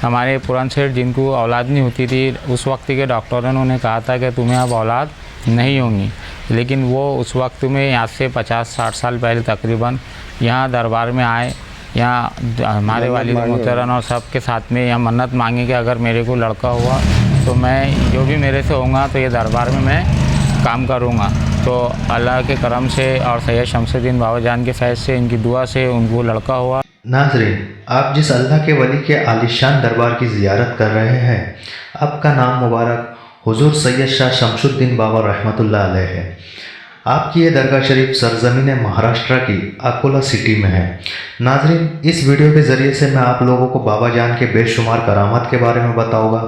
हमारे पुरान सेठ जिनको औलाद नहीं होती थी, उस वक्त के डॉक्टरों ने कहा था कि तुम्हें अब औलाद नहीं होंगी, लेकिन वो उस वक्त में यहाँ से 50-60 साल पहले तकरीबन यहाँ दरबार में आए। यहाँ हमारे वालिद मोहतरम और सब के साथ में यहाँ मन्नत मांगी कि अगर मेरे को लड़का हुआ तो मैं जो भी मेरे से होगा तो ये दरबार में मैं काम करूँगा। तो अल्लाह के करम से और सैयद शमसुद्दीन बाबा जान के फैज़ से, इनकी दुआ से उनको लड़का हुआ। नाज़रीन, आप जिस अल्लाह के वली के आलिशान दरबार की ज़ियारत कर रहे हैं, आपका नाम मुबारक हुजूर सैयद शाह शमसुद्दीन बाबा रहमतुल्लाह अलैह है। आपकी ये दरगाह शरीफ सरज़मीन महाराष्ट्र की अकोला सिटी में है। नाज़रीन, इस वीडियो के ज़रिए से मैं आप लोगों को बाबा जान के बेशुमार करामात के बारे में बताऊंगा,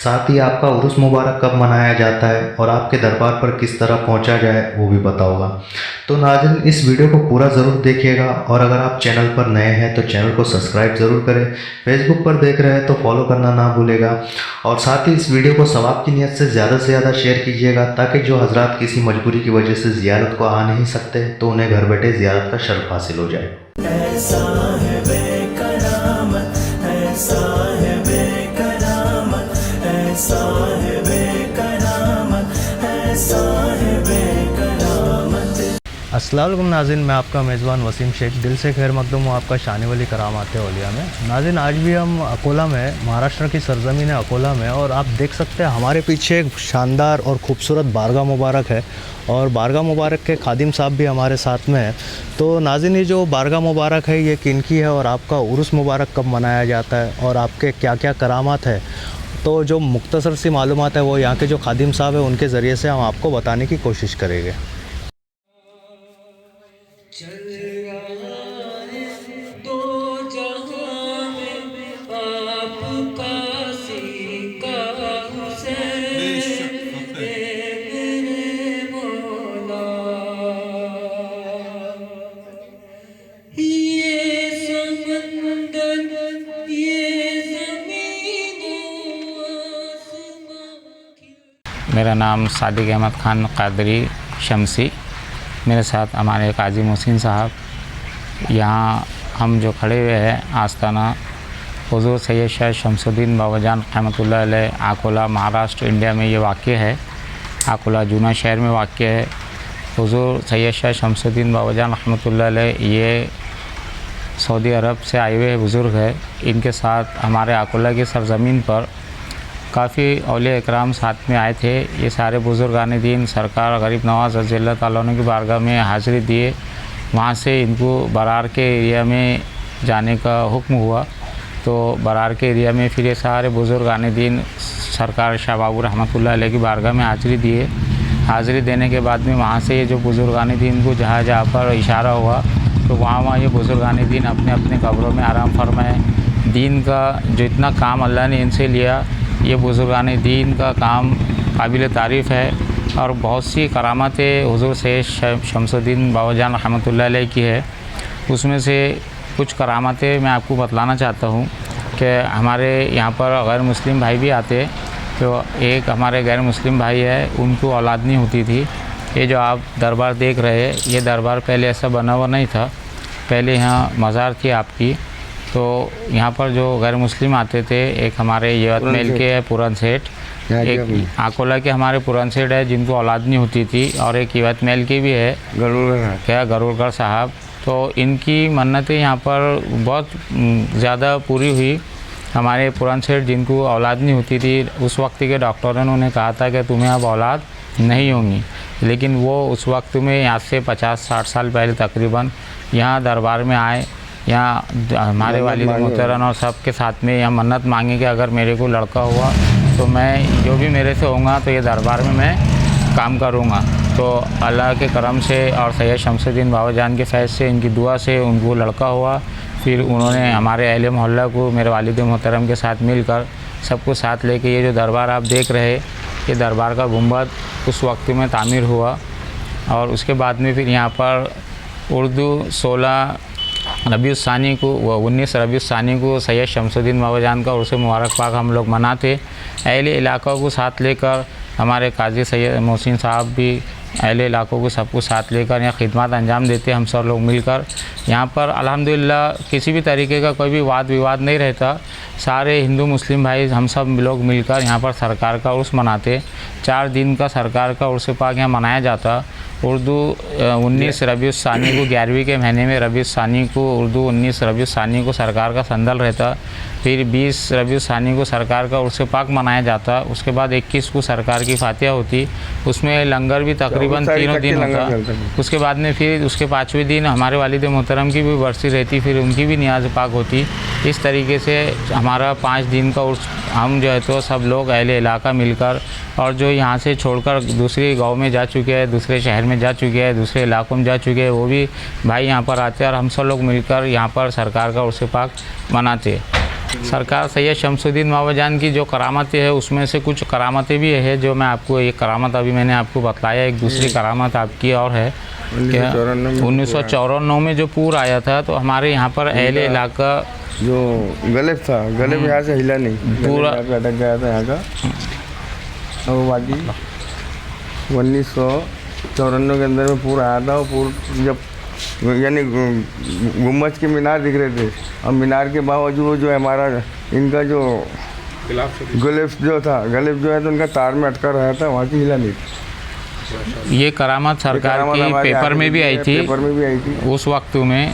साथ ही आपका उर्स मुबारक कब मनाया जाता है और आपके दरबार पर किस तरह पहुंचा जाए वो भी बताऊंगा। तो नाज़रीन, इस वीडियो को पूरा ज़रूर देखिएगा और अगर आप चैनल पर नए हैं तो चैनल को सब्सक्राइब ज़रूर करें। फेसबुक पर देख रहे हैं तो फॉलो करना ना भूलेगा और साथ ही इस वीडियो को सवाब की नीयत से ज़्यादा शेयर कीजिएगा, ताकि जो हजरात किसी मजबूरी की वजह से ज़ियारत को आ नहीं सकते तो उन्हें घर बैठे ज़ियारत का शर्फ हासिल हो जाए। ऐसा है बेकरामत, ऐसा है बेकरामत, ऐसा है बेकरामत, ऐसा है बेकरामत। अस्सलाम वालेकुम नाज़रीन, मैं आपका मेज़बान वसीम शेख दिल से खैर मकदूम हूँ आपका शान वली करामात औलिया में। नाज़रीन, आज भी हम अकोला में, महाराष्ट्र की सरज़मीन अकोला में, और आप देख सकते हैं हमारे पीछे एक शानदार और ख़ूबसूरत बारगाह मुबारक है और बारगाह मुबारक के खादिम साहब भी हमारे साथ में हैं। तो नाज़रीन, ये जो बारगाह मुबारक है ये किनकी है और आपका उर्स मुबारक कब मनाया जाता है और आपके क्या क्या करामात है, तो जो मुख्तसर सी मालूमात है वो यहाँ के जो खादिम साहब है उनके ज़रिए से हम आपको बताने की कोशिश करेंगे। मेरा नाम सादिक अहमद खान कादरी शमसी, मेरे साथ हमारे काजी मोहसिन साहब। यहाँ हम जो खड़े हुए हैं आस्ताना हुजूर सैयद शाह शमसुद्दीन बाबा जान रहमतुल्लाह अलैह, अकोला महाराष्ट्र इंडिया में ये वाक़ है। अकोला जूना शहर में वाक़ है। हुजूर सैयद शाह शमसुद्दीन बाबा जान रहमतुल्लाह अलैह ये सऊदी अरब से आए हुए बुज़ुर्ग है। इनके साथ हमारे अकोला की सरज़मीन पर काफ़ी औलिया इकराम साथ में आए थे। ये सारे बुज़ुर्गान दीन सरकार गरीब नवाज़ रज़ी अल्लाह तआला अन्हु की बारगाह में हाज़िरी दिए। वहाँ से इनको बरार के एरिया में जाने का हुक्म हुआ। तो बरार के एरिया में फिर ये सारे बुज़ुर्गान दीन सरकार शाह बाबू रहमतुल्लाह अलैह की बारगाह में हाज़िरी दिए। हाज़िरी देने के बाद में वहाँ से ये जो बुज़ुर्गान दीन को जहाँ जहाँ पर इशारा हुआ तो वहाँ ये बुज़ुर्गान दीन अपने अपने कब्रों में आराम फरमाए। दीन का जो इतना काम अल्लाह ने इनसे लिया, ये बुज़ुर्गान दीन का काम काबिल तारीफ़ है और बहुत सी करामातें हुज़ूर सैयद शमसुद्दीन बाबा जान रहमतुल्लाह अलैह की है। उसमें से कुछ करामातें मैं आपको बतलाना चाहता हूँ कि हमारे यहाँ पर गैर मुस्लिम भाई भी आते। तो एक हमारे गैर मुस्लिम भाई है, उनको औलाद नहीं होती थी। ये जो आप दरबार देख रहे हैं, ये दरबार पहले ऐसा बना हुआ नहीं था, पहले यहाँ मज़ार थी आपकी। तो यहाँ पर जो गैर मुस्लिम आते थे, एक हमारे यवतमेल के है पुरान सेठ, एक अकोला के हमारे पुरान सेठ है जिनको औलाद नहीं होती थी, और एक यवतमेल की भी है गरुड़गढ़ साहब। तो इनकी मन्नतें यहाँ पर बहुत ज़्यादा पूरी हुई। हमारे पुरान सेठ जिनको औलाद नहीं होती थी, उस वक्त के डॉक्टरों ने कहा था कि तुम्हें अब औलाद नहीं होंगी, लेकिन वो उस वक्त में यहाँ से 50-60 साल पहले तकरीबन यहाँ दरबार में आए। यहाँ हमारे वालिद मोहतरम और सब के साथ में यहाँ मन्नत मांगी कि अगर मेरे को लड़का हुआ तो मैं जो भी मेरे से होगा तो ये दरबार में मैं काम करूँगा। तो अल्लाह के करम से और सैयद शमसुद्दीन बाबा जान के फैज़ से, इनकी दुआ से उनको लड़का हुआ। फिर उन्होंने हमारे अहले मोहल्ला को, मेरे वालिद मोहतरम के साथ मिलकर सबको साथ लेके ये जो दरबार आप देख रहे, ये दरबार का गुंबद उस वक्त में तामीर हुआ। और उसके बाद में फिर यहाँ पर उर्दू 16 रबीउस्सानी को, 19 रबीउस्सानी को सैयद शमसुद्दीन बाबा जान का उर्स मुबारक पाक हम लोग मनाते। अहले इलाक़ा को साथ लेकर हमारे काजी सैयद मोहसिन साहब भी अहले इलाकों को सबको साथ लेकर यहाँ खिदमत अंजाम देते हैं हम सब लोग मिलकर। यहाँ पर अल्हम्दुलिल्लाह किसी भी तरीके का कोई भी वाद विवाद नहीं रहता। सारे हिंदू मुस्लिम भाई हम सब लोग मिलकर यहाँ पर सरकार का उर्स मनाते। 4 दिन का सरकार का उर्स पाक यहाँ मनाया जाता। उर्दू 19 रबीउल सानी को 11वीं के महीने में रबीउल सानी को उर्दू 19 रबीउल सानी को सरकार का संदल रहता। फिर 20 रबीउल सानी को सरकार का उर्स पाक मनाया जाता। उसके बाद 21 को सरकार की फातिहा होती। उसमें लंगर भी तकरीबन 3 दिन होता। उसके बाद में फिर उसके 5वें दिन हमारे वालिद मोहतरम की भी बरसी रहती, फिर उनकी भी नियाज़ पाक होती। इस तरीके से हमारा 5 दिन का उर्स हम जो है तो सब लोग अहले इलाका मिलकर, और जो यहाँ से छोड़कर दूसरे गांव में जा चुके हैं, दूसरे शहर में जा चुके हैं, दूसरे इलाकों में जा चुके हैं, वो भी भाई यहाँ पर आते हैं और हम सब लोग मिलकर यहाँ पर सरकार का उर्स पाक मनाते। सरकार सैयद शमसुद्दीन बाबा जान की जो करामतें हैं उसमें से कुछ करामतें भी है जो मैं आपको, एक करामत अभी मैंने आपको बताया, एक दूसरी करामत आपकी और है क्या 1954 में जो पूर आया था तो हमारे यहाँ पर अहले इलाका जो गलेब था, गलेब यहाँ से हिला नहीं, पूरा अटक गया था यहाँ का। और बाकी 1954 के अंदर में पूर आया था। और पूर जब यानी गुम्बज के मीनार दिख रहे थे, और मीनार के बावजूद जो है हमारा इनका जो गलेब जो था, गलेब जो है तो उनका तार में अटका रहा था, वहाँ की हिला नहीं थी। ये करामत सरकार की पेपर में भी आई थी, पेपर में भी आई थी उस वक्त में।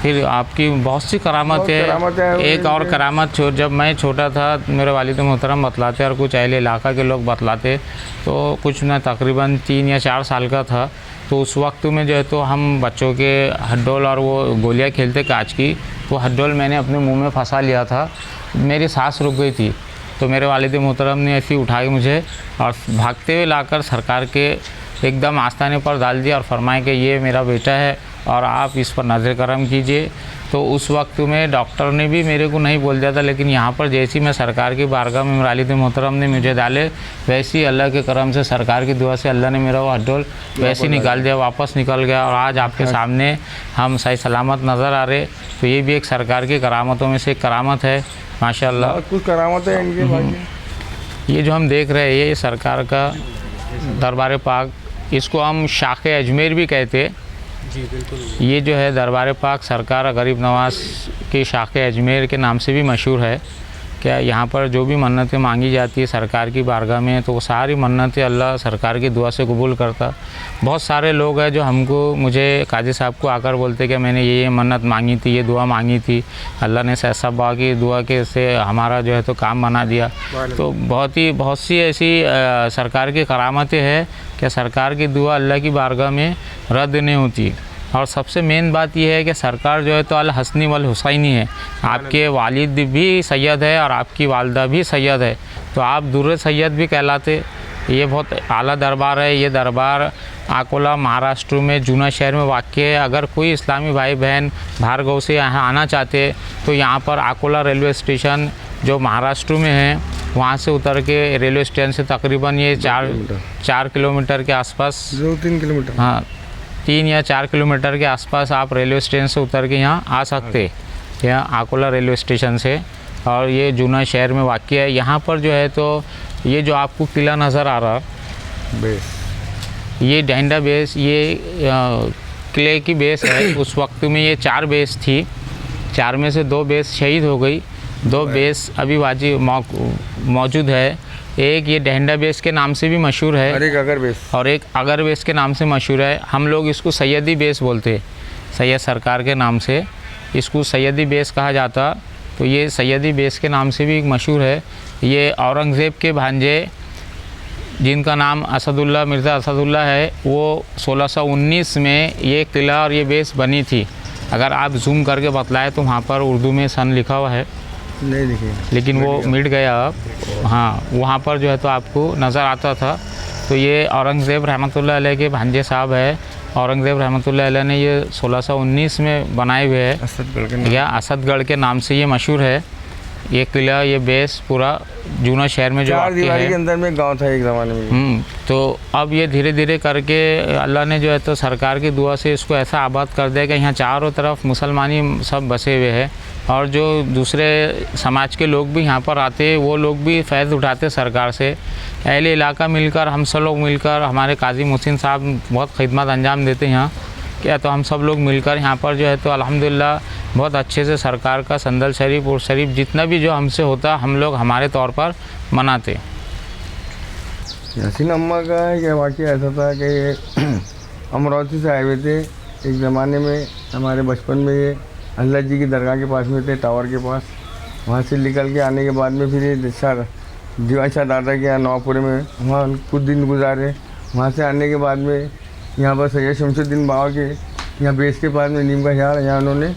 फिर आपकी बहुत सी करामत है। एक और करामत जब मैं छोटा था मेरे वालिद मोहतरम बतलाते और कुछ अहले इलाका के लोग बतलाते, तो कुछ मैं तकरीबन 3 या 4 साल का था। तो उस वक्त में जो है तो हम बच्चों के हड्डोल और वो गोलियां खेलते कांच की, वो हड्डोल मैंने अपने मुंह में फंसा लिया था। मेरी सांस रुक गई थी, तो मेरे वालिद मोहतरम ने ऐसी उठाई मुझे और भागते हुए लाकर सरकार के एकदम आस्थाने पर डाल दिया और फरमाया कि ये मेरा बेटा है और आप इस पर नज़र करम कीजिए। तो उस वक्त में डॉक्टर ने भी मेरे को नहीं बोल दिया था, लेकिन यहाँ पर जैसी मैं सरकार की बारगाह में वालिद मोहतरम ने मुझे डाले, वैसे ही अल्लाह के करम से सरकार की दुआ से अल्लाह ने मेरा वो हड्डोल वैसे निकाल दिया, वापस निकल गया। और आज आपके सामने हम सही सलामत नज़र आ रहे। तो ये भी एक सरकार की करामतों में से एक करामत है माशाअल्लाह। कुछ करामत है इनके भाई। ये जो हम देख रहे हैं ये सरकार का दरबार पाक, इसको हम शाख अजमेर भी कहते। जी बिल्कुल। ये जो है दरबार पाक सरकार गरीब नवाज की शाख अजमेर के नाम से भी मशहूर है। क्या यहाँ पर जो भी मन्नतें मांगी जाती है सरकार की बारगाह में, तो वो सारी मन्नतें अल्लाह सरकार की दुआ से कबूल करता। बहुत सारे लोग हैं जो हमको मुझे काजी साहब को आकर बोलते कि मैंने ये मन्नत मांगी थी, ये दुआ मांगी थी, अल्लाह ने सैयद साहब बाबा की दुआ के से हमारा जो है तो काम बना दिया। तो बहुत सी ऐसी सरकार की करामतें हैं कि सरकार की दुआ अल्लाह की बारगाह में रद्द नहीं होती। और सबसे मेन बात यह है कि सरकार जो है तो अल हसनी वल हुसैनी है। आपके वालिद भी सैयद है और आपकी वालदा भी सैयद है, तो आप दुर्र सैयद भी कहलाते। ये बहुत आला दरबार है। ये दरबार अकोला महाराष्ट्र में जूना शहर में वाक़ है। अगर कोई इस्लामी भाई बहन बाहर गाँव से यहाँ आना चाहते तो यहाँ पर अकोला रेलवे स्टेशन जो महाराष्ट्र में है, वहाँ से उतर के रेलवे स्टेशन से तकरीबन ये 4 किलोमीटर के आसपास, 2-3 किलोमीटर, हाँ 3 या 4 किलोमीटर के आसपास आप रेलवे स्टेशन से उतर के यहाँ आ सकते, यहाँ अकोला रेलवे स्टेशन से। और ये जूना शहर में वाक़ है। यहाँ पर जो है तो ये जो आपको किला नज़र आ रहा बेस, ये डंडा बेस, ये किले की बेस है। उस वक्त में ये 4 बेस थी, 4 में से 2 बेस शहीद हो गई, 2 बेस अभी मौजूद है। एक ये डंडा बेस के नाम से भी मशहूर है और एक अगर बेस, और एक अगर बेस के नाम से मशहूर है। हम लोग इसको सैयदी बेस बोलते, सैयद सरकार के नाम से इसको सैयदी बेस कहा जाता। तो ये सैयदी बेस के नाम से भी मशहूर है। ये औरंगज़ेब के भांजे जिनका नाम असदुल्ला मिर्ज़ा असदुल्ला है, वो 1619 में ये किला और ये बेस बनी थी। अगर आप जूम करके बतलाए तो वहाँ पर उर्दू में सन लिखा हुआ है, नहीं दिखे, लेकिन वो मिट गया अब। हाँ, वहाँ पर जो है तो आपको नज़र आता था। तो ये औरंगज़ेब रहमतुल्लाह अलैह के भांजे साहब है। औरंगज़ेब रहमतुल्लाह अलैह ने ये 1619 में बनाए हुए हैं, या असदगढ़ के नाम से ये मशहूर है। ये किला, ये बेस पूरा जूना शहर में जो 4 वाक़ई दीवारी है। के अंदर में गांव था एक ज़माने में। तो अब ये धीरे धीरे करके अल्लाह ने जो है तो सरकार की दुआ से इसको ऐसा आबाद कर दिया कि यहाँ चारों तरफ मुसलमानी सब बसे हुए हैं, और जो दूसरे समाज के लोग भी यहाँ पर आते, वो लोग भी फ़ैज़ उठाते सरकार से। अहले इलाका मिलकर, हम सब लोग मिलकर, हमारे काजी मोहसिन साहब बहुत खिदमत अंजाम देते हैं यहाँ क्या, तो हम सब लोग मिलकर यहाँ पर जो है तो अल्हम्दुलिल्लाह बहुत अच्छे से सरकार का संदल शरीफ और शरीफ जितना भी जो हमसे होता हम लोग हमारे तौर पर मनाते। यासीन अम्मा का ये वाक़या ऐसा था कि ये अमरावती से आए हुए थे एक ज़माने में, हमारे बचपन में ये अल्लाह जी की दरगाह के पास में थे, टावर के पास। वहाँ से निकल के आने के बाद में फिर ये दीवान शाह दादा के यहाँ नवापुरे में वहाँ कुछ दिन गुजारे। वहाँ से आने के बाद में यहाँ पर सैयद शमशुद्दीन बाबा के यहाँ बेस के पास में नीम का झाड़, यहाँ उन्होंने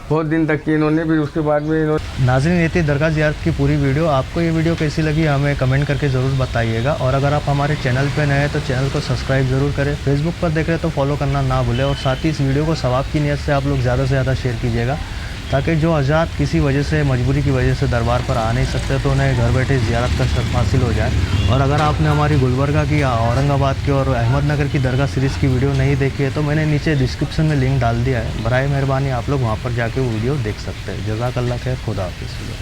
बहुत दिन तक की इन्होंने, फिर उसके बाद में इन्होंने। नाज़रीन, ये थी दरगाह ज़ियारत की पूरी वीडियो। आपको ये वीडियो कैसी लगी हमें कमेंट करके ज़रूर बताइएगा, और अगर आप हमारे चैनल पे नए हैं तो चैनल को सब्सक्राइब ज़रूर करें। फेसबुक पर देख रहे तो फॉलो करना ना भूलें, और साथ ही इस वीडियो को सवाब की नीयत से आप लोग ज़्यादा से ज़्यादा शेयर कीजिएगा, ताकि जो हज़रात किसी वजह से, मजबूरी की वजह से दरबार पर आ नहीं सकते तो उन्हें घर बैठे ज़ियारत का शर्फ हासिल हो जाए। और अगर आपने हमारी गुलबर्गा की, औरंगाबाद की और अहमदनगर की दरगाह सीरीज़ की वीडियो नहीं देखी है तो मैंने नीचे डिस्क्रिप्शन में लिंक डाल दिया है, बराए मेहरबानी आप लोग वहाँ पर जाके वो वीडियो देख सकते हैं। जज़ाकल्लाह खैर, खुदा हाफ़िज़।